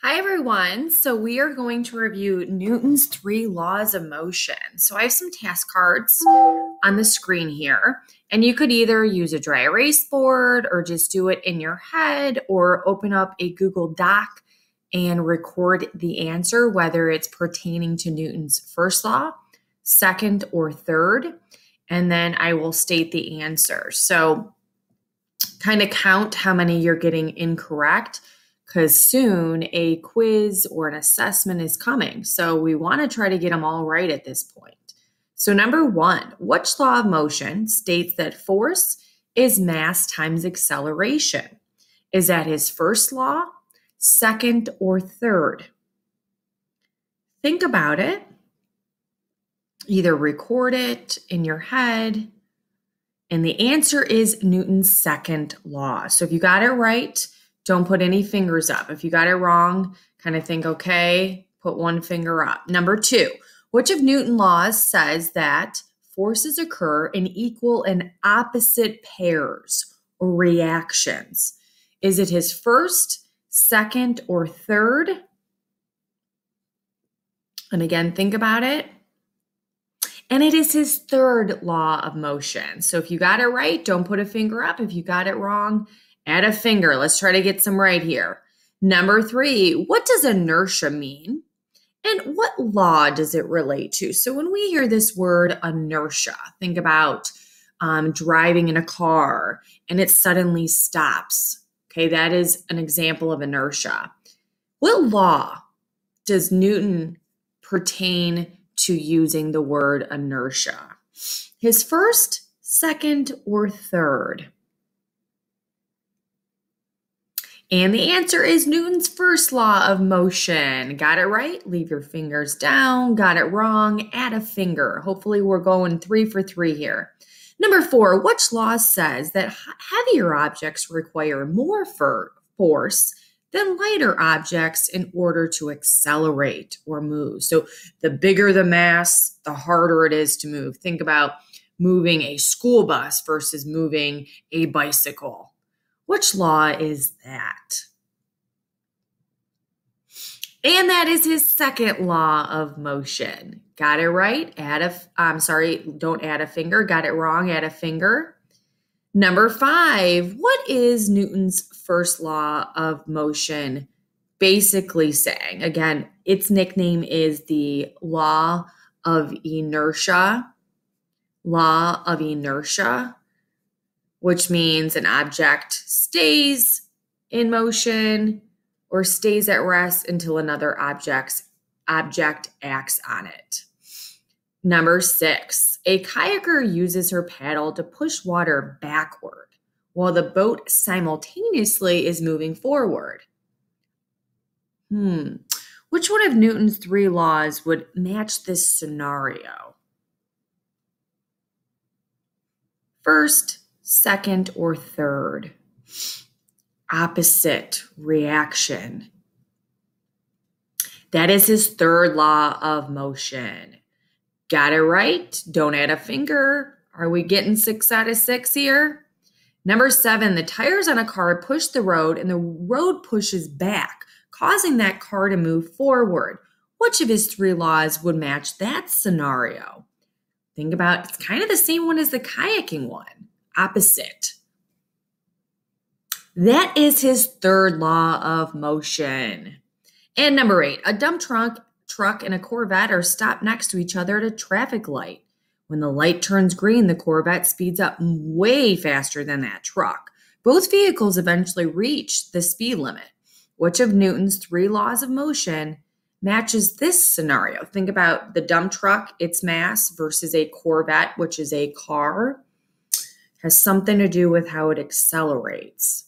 Hi, everyone. So we are going to review Newton's three laws of motion. So I have some task cards on the screen here, and you could either use a dry erase board or just do it in your head or open up a Google Doc and record the answer, whether it's pertaining to Newton's first law, second, or third. And then I will state the answer. So kind of count how many you're getting incorrect because soon a quiz or an assessment is coming. So we want to try to get them all right at this point. So number one, which law of motion states that force is mass times acceleration? Is that his first law, second, or third? Think about it. Either record it in your head. And the answer is Newton's second law. So if you got it right, don't put any fingers up. If you got it wrong, kind of think, okay, put one finger up. Number two, which of Newton's laws says that forces occur in equal and opposite pairs or reactions? Is it his first, second, or third? And again, think about it. And it is his third law of motion. So if you got it right, don't put a finger up. If you got it wrong, add a finger. Let's try to get some right here. Number three, what does inertia mean? And what law does it relate to? So when we hear this word inertia, think about driving in a car and it suddenly stops. Okay, that is an example of inertia. What law does Newton pertain to using the word inertia? His first, second, or third? And the answer is Newton's first law of motion. Got it right? Leave your fingers down. Got it wrong? Add a finger. Hopefully we're going 3 for 3 here. Number four, which law says that heavier objects require more force than lighter objects in order to accelerate or move? So the bigger the mass, the harder it is to move. Think about moving a school bus versus moving a bicycle. Which law is that? And that is his second law of motion. Got it right? Don't add a finger. Got it wrong? Add a finger. Number five, what is Newton's first law of motion basically saying? Again, its nickname is the law of inertia. Law of inertia, which means an object stays in motion or stays at rest until another object acts on it. Number six, a kayaker uses her paddle to push water backward while the boat simultaneously is moving forward. Which one of Newton's three laws would match this scenario? First, second, or third? Opposite reaction. That is his third law of motion. Got it right? Don't add a finger. Are we getting 6 out of 6 here? Number seven, the tires on a car push the road and the road pushes back, causing that car to move forward. Which of his three laws would match that scenario? Think about, it's kind of the same one as the kayaking one. Opposite. That is his third law of motion. And number eight, a dump truck and a Corvette are stopped next to each other at a traffic light. When the light turns green, the Corvette speeds up way faster than that truck. Both vehicles eventually reach the speed limit. Which of Newton's three laws of motion matches this scenario? Think about the dump truck, its mass, versus a Corvette, which is a car. Has something to do with how it accelerates.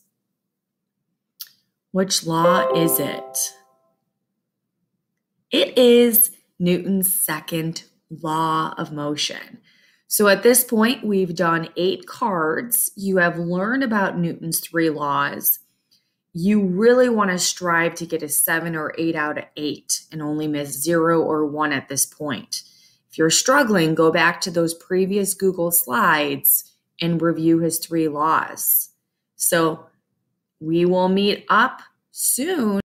Which law is it? It is Newton's second law of motion. So at this point, we've done 8 cards. You have learned about Newton's three laws. You really want to strive to get a 7 or 8 out of 8 and only miss 0 or 1 at this point. If you're struggling, go back to those previous Google slides and review his three laws. So we will meet up soon.